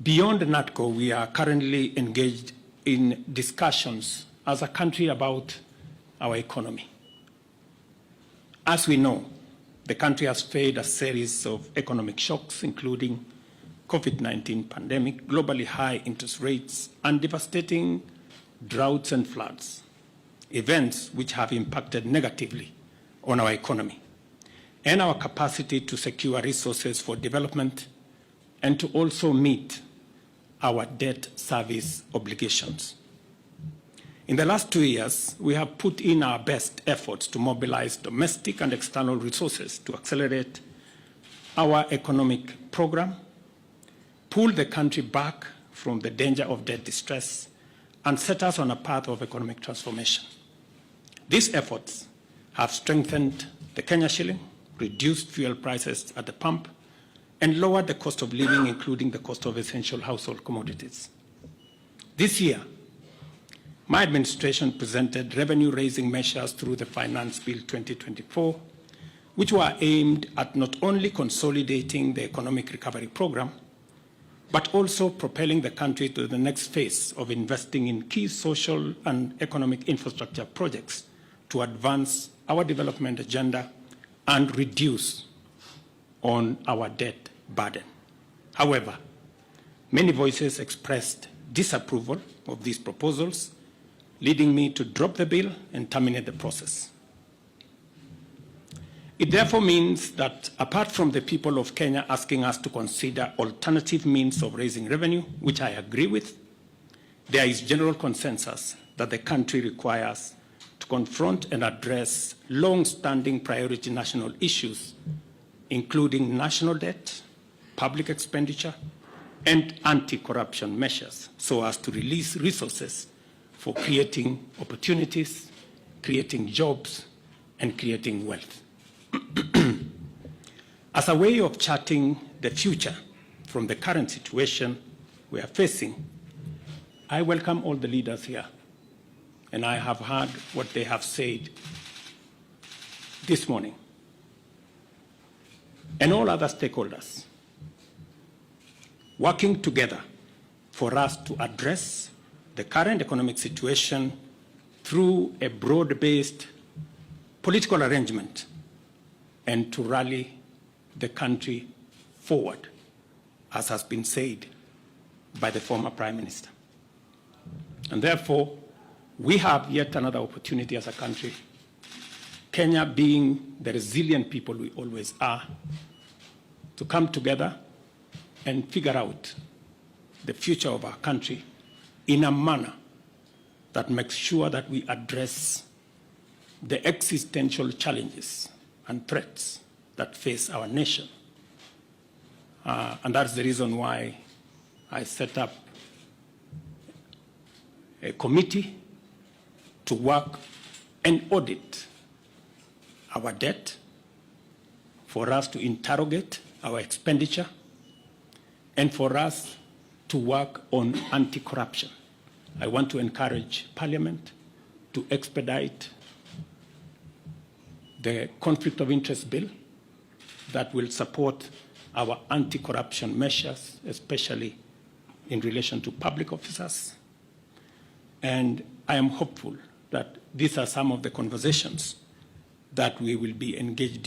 Beyond NATCO, we are currently engaged in discussions as a country about our economy. As we know, the country has faced a series of economic shocks, including COVID-19 pandemic, globally high interest rates, and devastating droughts and floods, events which have impacted negatively on our economy and our capacity to secure resources for development and to also meet our debt service obligations. In the last 2 years, we have put in our best efforts to mobilize domestic and external resources to accelerate our economic program, pull the country back from the danger of debt distress, and set us on a path of economic transformation. These efforts have strengthened the Kenya shilling, reduced fuel prices at the pump, and lowered the cost of living, including the cost of essential household commodities. This year, my administration presented revenue-raising measures through the Finance Bill 2024, which were aimed at not only consolidating the economic recovery program, but also propelling the country to the next phase of investing in key social and economic infrastructure projects to advance our development agenda and reduce on our debt burden. However, many voices expressed disapproval of these proposals, leading me to drop the bill and terminate the process. It therefore means that apart from the people of Kenya asking us to consider alternative means of raising revenue, which I agree with, there is general consensus that the country requires to confront and address long-standing priority national issues, including national debt, public expenditure, and anti-corruption measures, so as to release resources for creating opportunities, creating jobs, and creating wealth. As a way of charting the future from the current situation we are facing, I welcome all the leaders here, and I have heard what they have said this morning, and all other stakeholders working together for us to address the current economic situation through a broad-based political arrangement and to rally the country forward, as has been said by the former Prime Minister. And therefore, we have yet another opportunity as a country, Kenya being the resilient people we always are, to come together and figure out the future of our country in a manner that makes sure that we address the existential challenges and threats that face our nation. And that's the reason why I set up a committee to work and audit our debt, for us to interrogate our expenditure, and for us to work on anti-corruption. I want to encourage Parliament to expedite the conflict of interest bill that will support our anti-corruption measures, especially in relation to public officers. And I am hopeful that these are some of the conversations that we will be engaged in